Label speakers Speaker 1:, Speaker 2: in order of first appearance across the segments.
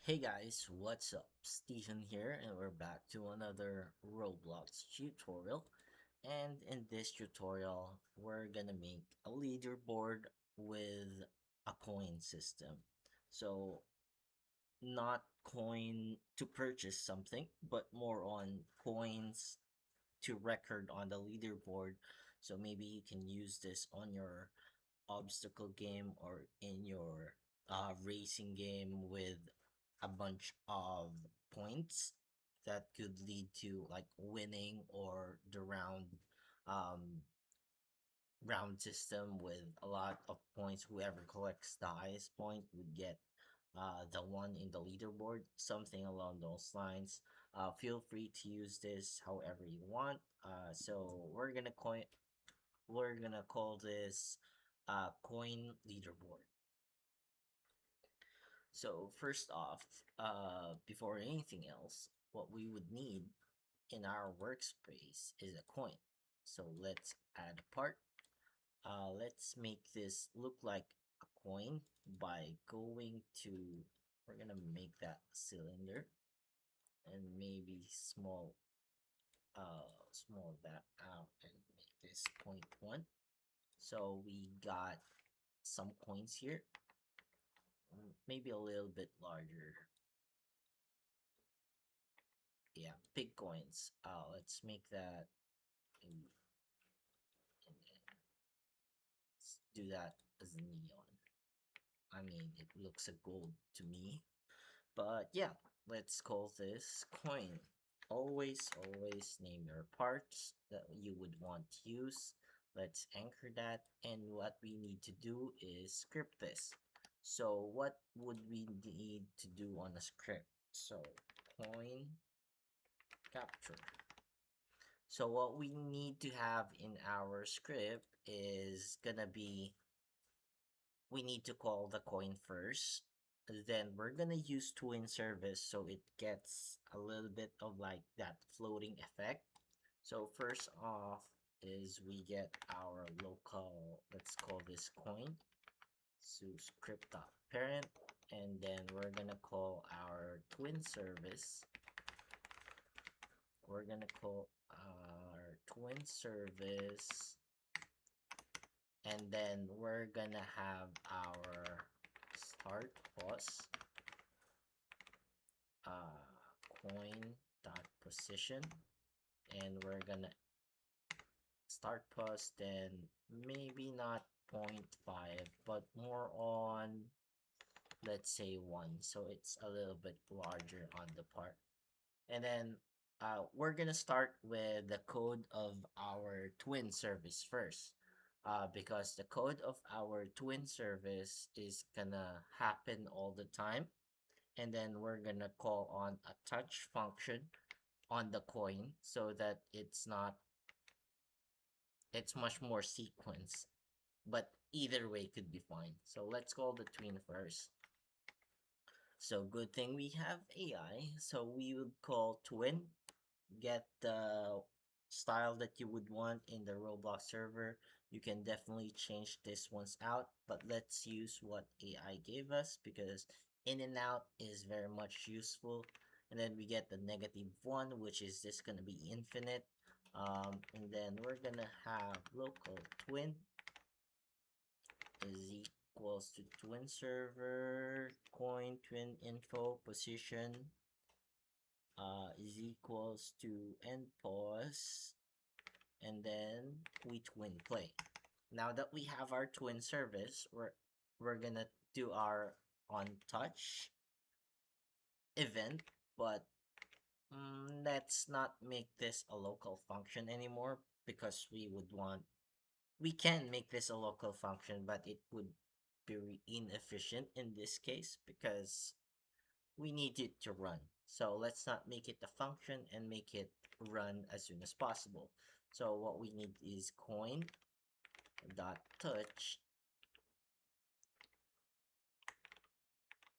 Speaker 1: Hey guys, what's up? Steven here, and we're back to another Roblox tutorial. And in this tutorial, we're gonna make a leaderboard with a coin system. So, not coin to purchase something, but more on coins to record on the leaderboard. So, maybe you can use this on your obstacle game or in your racing game with a bunch of points that could lead to like winning or the um round system with a lot of points. Whoever collects the highest point would get the one in the leaderboard, something along those lines. Feel free to use this however you want. So we're gonna call this coin leaderboard. So first off, before anything else, what we would need in our workspace is a coin. So let's add a part. Let's make this look like a coin by going to, we're gonna make that cylinder and maybe small that out and make this point one. So we got some coins here, maybe a little bit larger. Yeah, big coins. Let's make that and then let's do that as a neon. I mean, it looks a gold to me. But yeah, let's call this coin. Always name your parts that you would want to use. Let's anchor that. And what we need to do is script this. So what would we need to do on a script? So coin capture. So what we need to have in our script is gonna be, we need to call the coin first. Then we're gonna use TweenService so it gets a little bit of like that floating effect. So first off is we get our local, let's call this coin, so script.parent, and then we're gonna call our TweenService. We're gonna call our TweenService, and then we're gonna have our start pause coin dot position, and we're gonna start pause, then maybe not 0.5 but more on, let's say 1, so it's a little bit larger on the part. And then we're gonna start with the code of our TweenService first, because the code of our TweenService is gonna happen all the time. And then we're gonna call on a touch function on the coin so that it's much more sequence, but either way could be fine. So let's call the tween first. So good thing we have AI. So we would call twin, get the style that you would want in the Roblox server. You can definitely change this ones out, but let's use what AI gave us because in and out is very much useful. And then we get the -1, which is just gonna be infinite. And then we're gonna have local twin is equals to twin server coin twin info position is equals to end pause, and then we twin play. Now that we have our TweenService, we're gonna do our on touch event, but let's not make this a local function anymore because we can make this a local function, but it would be inefficient in this case because we need it to run. So let's not make it a function and make it run as soon as possible. So what we need is coin dot touch,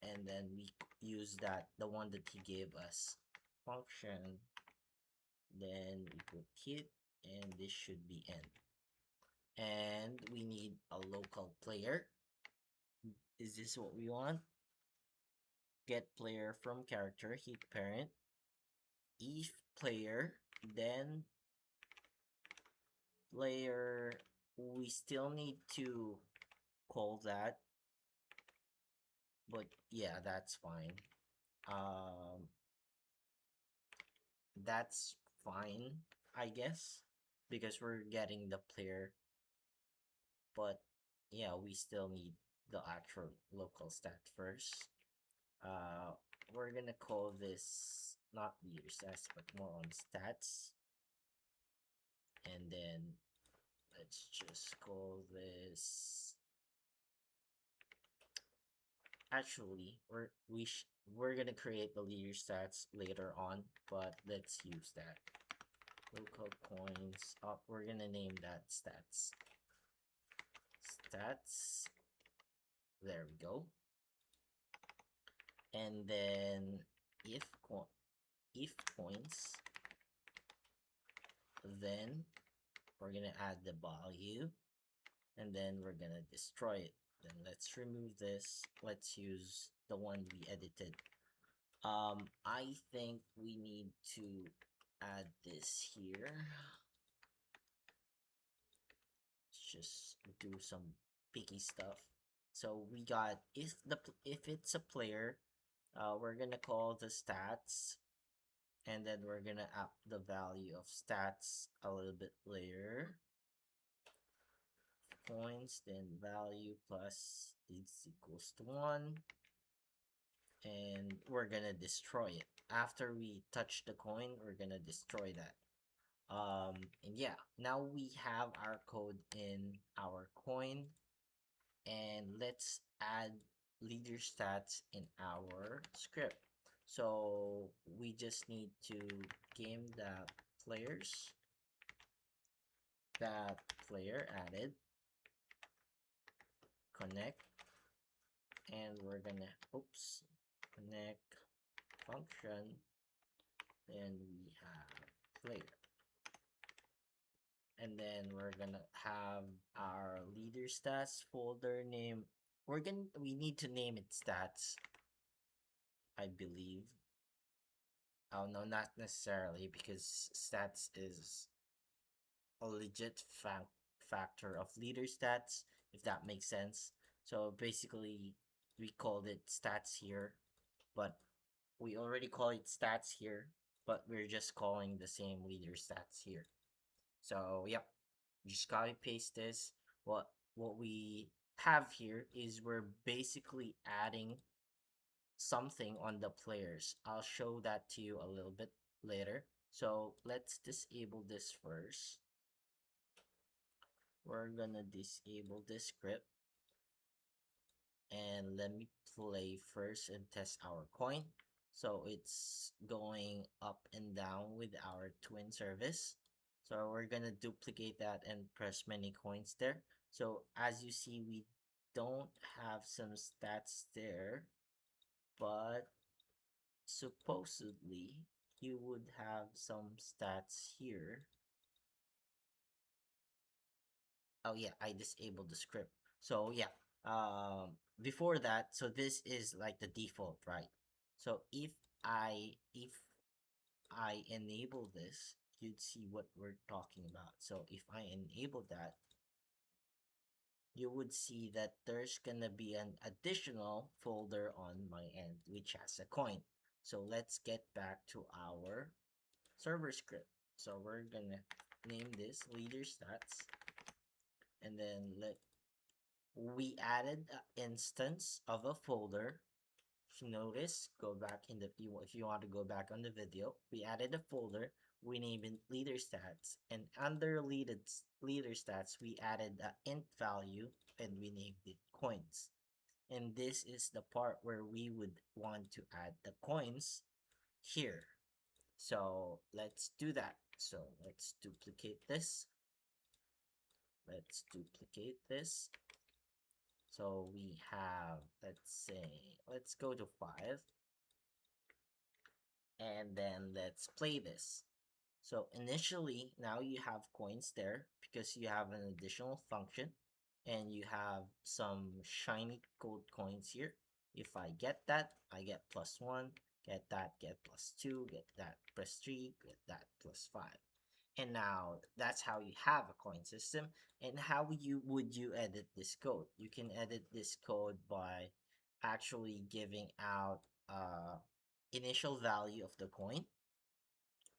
Speaker 1: and then we use that the one that he gave us function, then we put hit, and this should be end. And we need a local player. Is this what we want? get player from character, hit parent, if player, then player, we still need to call that, but yeah, that's fine. Um, that's fine, I guess, because we're getting the player, but yeah, we still need the actual local stat first. Uh, we're gonna call this not leader stats, but more on stats, and then let's just call this. Actually, we're gonna create the leader stats later on, but let's use that local coins. Up, we're gonna name that stats. Stats. There we go. And then if if coins, then we're gonna add the value, and then we're gonna destroy it. Then let's remove this. Let's use the one we edited. I think we need to add this here. Let's just do some picky stuff. So we got if it's a player, we're gonna call the stats, and then we're gonna up the value of stats a little bit later. Points, then value plus is equals to 1, and we're gonna destroy it. After we touch the coin, we're gonna destroy that. And yeah, now we have our code in our coin, and let's add leader stats in our script. So we just need to game the players that player added, connect, and we're gonna connect function, then we have player, and then we're gonna have our leader stats folder name. We need to name it stats, I believe. Oh no, not necessarily, because stats is a legit factor of leader stats, if that makes sense. So basically, we called it stats here, but we already call it stats here, but we're just calling the same leader stats here. So yep, just copy paste this. What we have here is we're basically adding something on the players. I'll show that to you a little bit later. So let's disable this first. We're gonna disable this script, and let me play first and test our coin. So it's going up and down with our TweenService. So we're gonna duplicate that and press many coins there. So as you see, we don't have some stats there, but supposedly you would have some stats here. Oh yeah, I disabled the script. So yeah, before that, so this is like the default, right? So if I enable this, you'd see what we're talking about. So if I enable that, you would see that there's gonna be an additional folder on my end which has a coin. So let's get back to our server script. So we're gonna name this leader stats, and then we added an instance of a folder. If you notice, go back in the if you want to go back on the video, we added a folder. We named it leader stats, and under leader stats, we added the int value, and we named it coins. And this is the part where we would want to add the coins here. So let's do that. So let's duplicate this. Let's duplicate this. So we have, let's go to 5. And then let's play this. So initially, now you have coins there because you have an additional function, and you have some shiny gold coins here. If I get that, I get +1, get that, get +2, get that +3, get that +5. And now that's how you have a coin system. And how would you edit this code? You can edit this code by actually giving out initial value of the coin,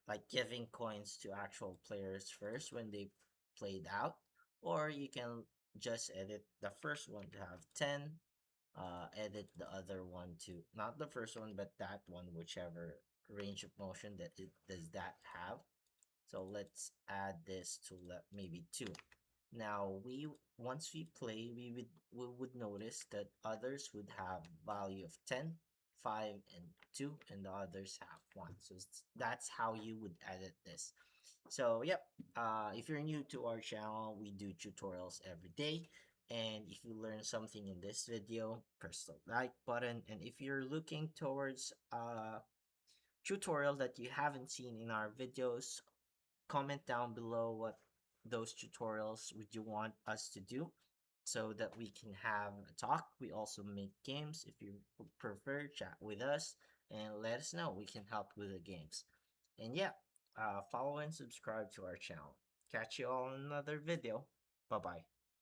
Speaker 1: like giving coins to actual players first when they played out, or you can just edit the first one to have 10, edit the other one to not the first one but that one, whichever range of motion that it does that have. So let's add this to maybe 2. Now we once we play, we would notice that others would have value of 10, 5, and 2, and the others have 1. So that's how you would edit this. So yep, if you're new to our channel, we do tutorials every day. And if you learn something in this video, press the like button. And if you're looking towards tutorial that you haven't seen in our videos, comment down below what those tutorials would you want us to do so that we can have a talk. We also make games. If you prefer, chat with us and let us know. We can help with the games. And yeah, follow and subscribe to our channel. Catch you all in another video. Bye bye.